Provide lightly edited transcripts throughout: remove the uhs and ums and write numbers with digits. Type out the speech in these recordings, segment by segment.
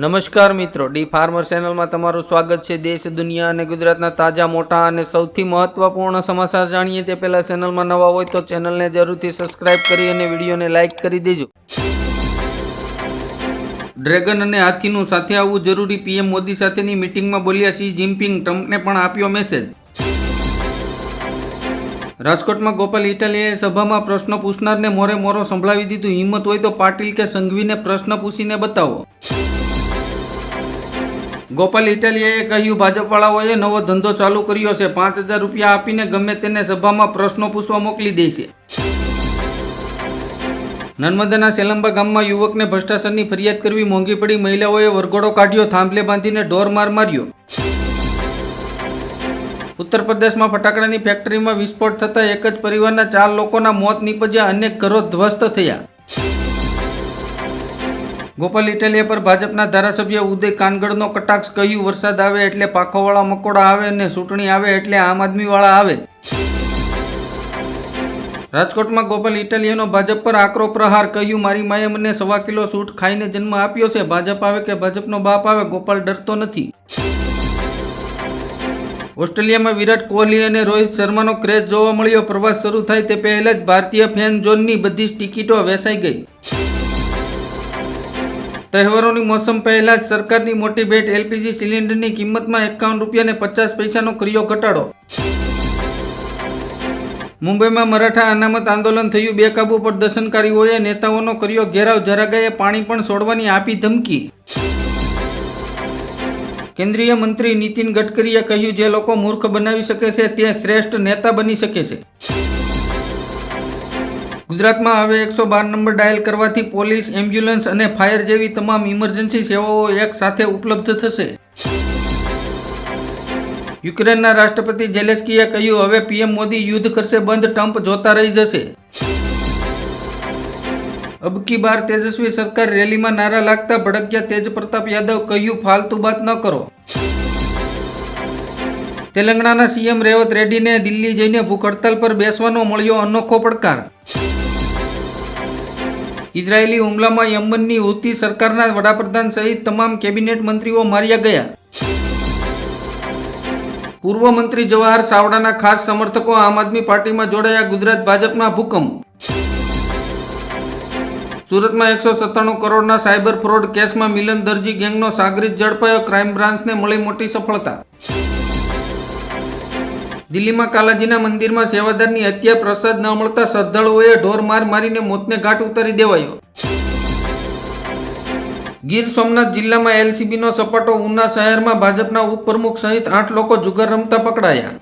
નમસ્કાર મિત્રો, D farmer ચેનલમાં તમારું સ્વાગત છે। દેશ, દુનિયા અને ગુજરાતના તાજા, મોટા અને સૌથી મહત્વપૂર્ણ સમાચાર જાણીએ તે પહેલા ચેનલમાં નવા હોય તો ચેનલને જરૂરથી સબસ્ક્રાઇબ કરી અને વિડીયોને લાઇક કરી દેજો। ડ્રેગન અને હાથીનું સાથે આવવું જરૂરી, પીએમ મોદી સાથેની મીટિંગમાં બોલ્યા શી જિનપિંગ, ટ્રમ્પને પણ આપ્યો મેસેજ। રાજકોટમાં ગોપાલ ઇટાલિયાએ સભામાં પ્રશ્ન પૂછનારને મોરે મોરો સંભળાવી દીધું, હિંમત હોય તો પાટીલ કે સંઘવીને પ્રશ્ન પૂછીને બતાવો। ગોપાલ ઇટાલિયાએ કહ્યું, ભાજપવાળાઓએ નવો ધંધો ચાલુ કર્યો છે, 5,000 રૂપિયા આપીને ગમે તેને સભામાં પ્રશ્નો પૂછવા મોકલી દે છે। નર્મદાના સેલંબા ગામમાં યુવકને ભ્રષ્ટાચારની ફરિયાદ કરવી મોંઘી પડી, મહિલાઓએ વરઘોડો કાઢ્યો, થાંભલે બાંધીને ઢોર માર માર્યો। ઉત્તર પ્રદેશમાં ફટાકડાની ફેક્ટરીમાં વિસ્ફોટ થતાં એક જ પરિવારના 4 લોકોના મોત નીપજ્યા, અનેક ઘરો ધ્વસ્ત થયા। ગોપાલ ઇટાલિયા પર ભાજપના ધારાસભ્ય ઉદય કાનગડનો કટાક્ષ, કહ્યું વરસાદ આવે એટલે પાખોવાળા મકોડા આવે અને ચૂંટણી આવે એટલે આમ આદમીવાળા આવે। રાજકોટમાં ગોપાલ ઇટાલિયાનો ભાજપ પર આકરો પ્રહાર, કહ્યું મારી માએ મને 1.25 કિલો સૂટ ખાઈને જન્મ આપ્યો છે, ભાજપ આવે કે ભાજપનો બાપ આવે, ગોપાલ ડરતો નથી। ઓસ્ટ્રેલિયામાં વિરાટ કોહલી અને રોહિત શર્માનો ક્રેઝ જોવા મળ્યો, પ્રવાસ શરૂ થાય તે પહેલા જ ભારતીય ફેન ઝોનની બધી જ ટિકિટો વેચાઈ ગઈ। તહેવારોની મોસમ પહેલા જ સરકારની મોટી ભેટ, એલપીજી સિલિન્ડરની કિંમતમાં 51 રૂપિયા અને 50 પૈસાનો કર્યો ઘટાડો। મુંબઈમાં મરાઠા અનામત આંદોલન થયું, બેકાબુ પ્રદર્શનકારીઓએ નેતાઓનો કર્યો ઘેરાવ, જરાગાએ પાણી પણ છોડવાની આપી ધમકી। કેન્દ્રીય મંત્રી નીતિન ગડકરીએ કહ્યું, જે લોકો મૂર્ખ બનાવી શકે છે તે શ્રેષ્ઠ નેતા બની શકે છે। ગુજરાતમાં હવે 112 નંબર ડાયલ કરવાથી પોલીસ, એમ્બ્યુલન્સ અને ફાયર જેવી તમામ ઇમરજન્સી સેવાઓ એક સાથે ઉપલબ્ધ થશે। યુક્રેનના રાષ્ટ્રપતિ ઝેલેન્સ્કીએ કહ્યું, હવે પીએમ મોદી યુદ્ધ કરશે બંધ, ટ્રમ્પ જોતા રહી જશે। અબ કી બાર તેજસ્વી સરકાર, રેલીમાં નારા લાગતા ભડક્યા તેજ પ્રતાપ યાદવ, કહ્યું ફાલતુ બાત ન કરો। તેલંગાણાના સીએમ રેવંત રેડ્ડીને દિલ્હી જઈને ભૂખ હડતાલ પર બેસવાનો મળ્યો અનોખો પડકાર। ઇઝરાયેલી હુમલામાં યમનની હુતી સરકારના વડાપ્રધાન સહિત તમામ કેબિનેટ મંત્રીઓ માર્યા ગયા। પૂર્વ મંત્રી જવાહર ચાવડાના ખાસ સમર્થકો આમ આદમી પાર્ટીમાં જોડાયા, ગુજરાત ભાજપના ભૂકંપ। સુરતમાં 197 કરોડના સાયબર ફ્રોડ કેસમાં મિલન દરજી ગેંગનો સાગરીત ઝડપાયો, ક્રાઇમ બ્રાન્ચને મળી મોટી સફળતા। દિલ્હીમાં કાલાજીના મંદિરમાં સેવાદારની હત્યા, પ્રસાદ ન મળતા શ્રદ્ધાળુઓએ ઢોર માર મારીને મોતને ઘાટ ઉતારી દેવાયો। ગીર સોમનાથ જિલ્લામાં એલસીબીનો સપાટો, ઉના શહેરમાં ભાજપના ઉપપ્રમુખ સહિત 8 લોકો જુગાર રમતા પકડાયા।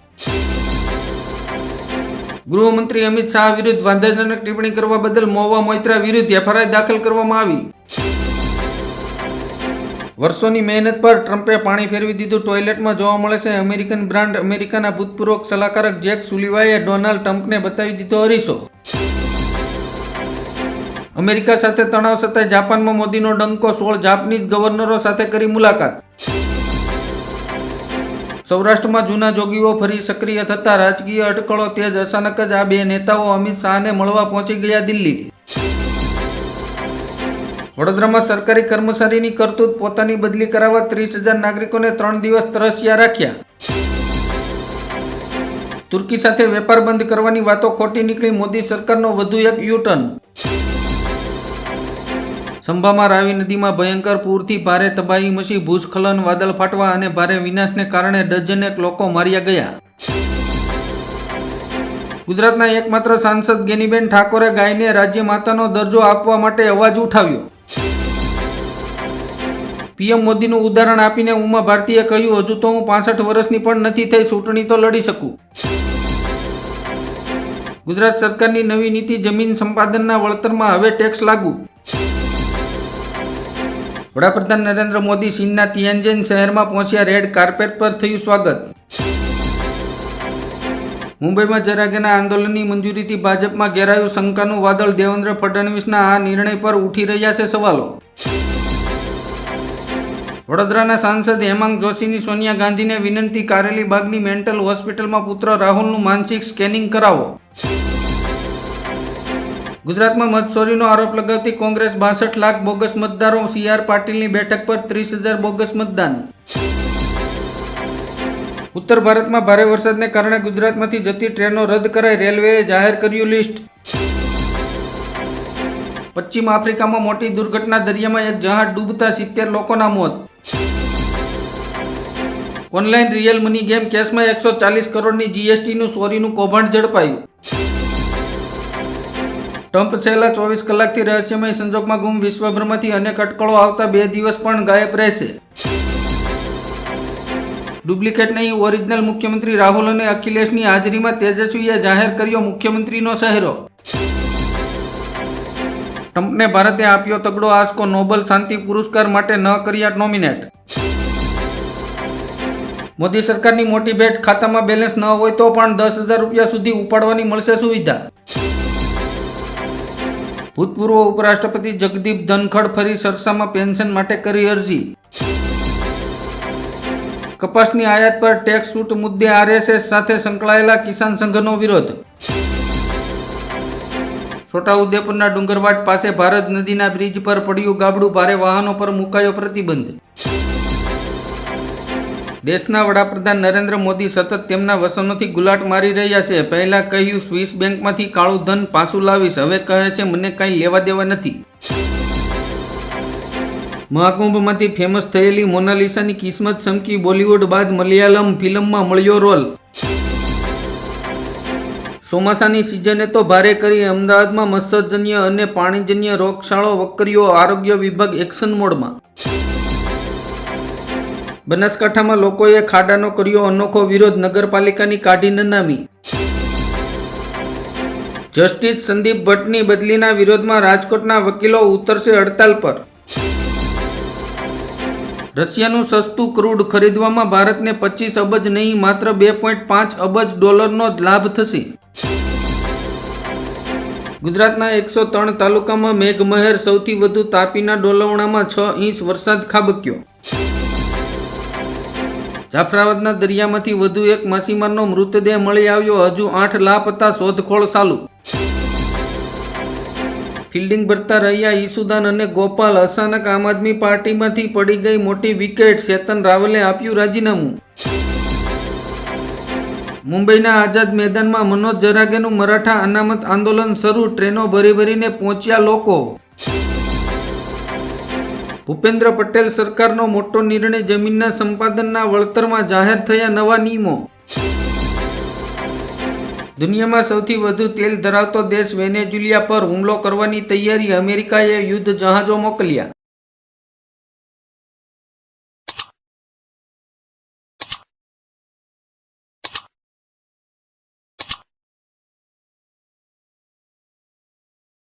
ગૃહમંત્રી અમિત શાહ વિરુદ્ધ વાંધાજનક ટિપ્પણી કરવા બદલ મહુવા મોઇત્રા વિરુદ્ધ એફઆઈઆર દાખલ કરવામાં આવી। વર્ષોની મહેનત પર ટ્રમ્પે પાણી ફેરવી દીધું, ટોયલેટમાં જોવા મળે છે અમેરિકન બ્રાન્ડ। અમેરિકાના ભૂતપૂર્વ સલાહકારક જેક સુલિવાએ ડોનાલ્ડ ટ્રમ્પને બતાવી દીધો અરીસો। અમેરિકા સાથે તણાવ છતાંય જાપાનમાં મોદીનો ડંકો, 16 જાપાનીઝ ગવર્નરો સાથે કરી મુલાકાત। સૌરાષ્ટ્રમાં જૂના જોગીઓ ફરી સક્રિય થતા રાજકીય અટકળો તેજ, અચાનક જ આ બે નેતાઓ અમિત શાહને મળવા પહોંચી ગયા દિલ્હી। વડોદરામાં સરકારી કર્મચારીની કરતૂત, પોતાની બદલી કરાવવા 30,000 નાગરિકોને 3 દિવસ તરસ્યા રાખ્યા। તુર્કી સાથે વેપાર બંધ કરવાની વાતો ખોટી નીકળી, મોદી સરકારનો વધુ એક યુ-ટર્ન। સંભામાં રાવી નદીમાં ભયંકર પૂરથી ભારે તબાહી મચી, ભૂસ્ખલન, વાદળ ફાટવા અને ભારે વિનાશને કારણે ડઝનેક લોકો માર્યા ગયા। ગુજરાતના એકમાત્ર સાંસદ ગેનીબેન ઠાકોરે ગાયને રાજ્ય માતાનો દરજ્જો આપવા માટે અવાજ ઉઠાવ્યો। પીએમ મોદીનું ઉદાહરણ આપીને ઉમા ભારતીએ કહ્યું, હજુ તો હું 65 વર્ષની પણ નથી થઈ, ચૂંટણી તો લડી શકું। ગુજરાત સરકારની નવી નીતિ, જમીન સંપાદનના વળતરમાં હવે ટેક્સ લાગુ। વડાપ્રધાન નરેન્દ્ર મોદી ચીનના તિયાનજિન શહેરમાં પહોંચ્યા, રેડ કાર્પેટ પર થયું સ્વાગત। મુંબઈમાં જરાગાના આંદોલનની મંજૂરીથી ભાજપમાં ઘેરાયું શંકાનું વાદળ, દેવેન્દ્ર ફડણવીસના આ નિર્ણય પર ઉઠી રહ્યા છે સવાલો। વડોદરાના સાંસદ હેમાંગ જોશીની સોનિયા ગાંધીને વિનંતી, કારેલી બાગની મેન્ટલ હોસ્પિટલમાં પુત્ર રાહુલનું માનસિક સ્કેનિંગ કરાવો। ગુજરાતમાં મતચોરીનો આરોપ લગાવતી કોંગ્રેસ 62 લાખ બોગસ મતદારો, CR પાટીલની બેઠક પર 30,000 બોગસ મતદાન. ઉત્તર ભારતમાં ભારે વરસાદને કારણે ગુજરાતમાંથી જતી ટ્રેનો રદ કરાઈ, રેલવેએ જાહેર કર્યું લિસ્ટ. પશ્ચિમ આફ્રિકામાં મોટી દુર્ઘટના, દરિયામાં એક જહાજ ડૂબતા 70 લોકોના મોત. ઓનલાઈન રિયલ મની ગેમ કેસમાં 140 કરોડની GSTનું ચોરીનું કૌભાંડ ઝડપાયું. ટ્રમ્પ છેલ્લા 24 કલાકથી રહસ્યમય સંજોગમાં ગુમ, વિશ્વભરમાંથી અનેક અટકળો આવતા 2 દિવસ પણ ગાયબ રહેશે. ડુપ્લિકેટ નહીં ઓરિજિનલ મુખ્યમંત્રી રાહુલ અને અખિલેશની હાજરીમાં તેજસ્વીએ જાહેર કર્યો મુખ્યમંત્રીનો ચહેરો. ટ્રમ્પને ભારતે આપ્યો તગડો આંચકો, નોબેલ શાંતિ પુરસ્કાર માટે ન કર્યા નોમિનેટ. મોદી સરકારની મોટી ભેટ, ખાતામાં બેલેન્સ ન હોય તો પણ 10,000 રૂપિયા સુધી ઉપાડવાની મળશે સુવિધા. ભૂતપૂર્વ ઉપરાષ્ટ્રપતિ જગદીપ ધનખડ ફરી સરસામાં પેન્શન માટે કરી અરજી. કપાસની આયાત પર ટેક્સ છૂટ મુદ્દે RSS સાથે સંકળાયેલા કિસાન સંઘનો વિરોધ. છોટાઉદેપુરના ડુંગરવાડ પાસે ભારત નદીના બ્રિજ પર પડ્યું ગાબડું, ભારે વાહનો પર મુકાયો પ્રતિબંધ. દેશના વડાપ્રધાન નરેન્દ્ર મોદી સતત તેમના વસનોથી ગુલાટ મારી રહ્યા છે. પહેલા કહ્યું સ્વિસ બેંકમાંથી કાળું ધન પાછું લાવીશ, હવે કહે છે મને કાંઈ લેવા દેવા નથી. મહાકુંભમાંથી ફેમસ થયેલી મોનાલિસાની કિસ્મત ચમકી, બોલિવૂડ બાદ મલયાલમ ફિલ્મમાં મળ્યો રોલ. ચોમાસાની સિઝને તો ભારે કરી, અમદાવાદમાં મચ્છરજન્ય અને પાણીજન્ય રોગચાળો વકર્યો, આરોગ્ય વિભાગ એક્શન મોડમાં. બનાસકાંઠામાં લોકોએ ખાડાનો કર્યો અનોખો વિરોધ, નગરપાલિકાની કાઢી નનામી. જસ્ટિસ સંદીપ ભટ્ટની બદલીના વિરોધમાં રાજકોટના વકીલો ઉતરશે હડતાલ પર. રશિયાનું સસ્તું ક્રૂડ ખરીદવામાં ભારતને 25 અબજ નહીં માત્ર 2.5 અબજ ડોલરનો જ લાભ થશે. ગુજરાતના 103 તાલુકામાં મેઘમહેર, સૌથી વધુ તાપીના ડોલવણામાં 6 ઇંચ વરસાદ ખાબક્યો. જાફરાબાદના દરિયામાંથી વધુ એક માછીમારનો મૃતદેહ મળી આવ્યો, હજુ 8 લાપતા, શોધખોળ ચાલુ. ફિલ્ડિંગ ભરતા રહ્યા ઈસુદાન અને ગોપાલ, અચાનક આમ આદમી પાર્ટીમાંથી પડી ગઈ મોટી વિકેટ, ચેતન રાવલે આપ્યું રાજીનામું. મુંબઈના આઝાદ મેદાનમાં મનોજ જરાગેનું મરાઠા અનામત આંદોલન શરૂ, ટ્રેનો ભરી ભરીને પહોંચ્યા લોકો. ભૂપેન્દ્ર પટેલ સરકારનો મોટો નિર્ણય, જમીનના સંપાદનના વળતરમાં જાહેર થયા નવા નિયમો. દુનિયામાં સૌથી વધુ તેલ ધરાવતો દેશ વેનેઝુએલા પર હુમલો કરવાની તૈયારી, અમેરિકાએ યુદ્ધ જહાજો મોકલ્યા.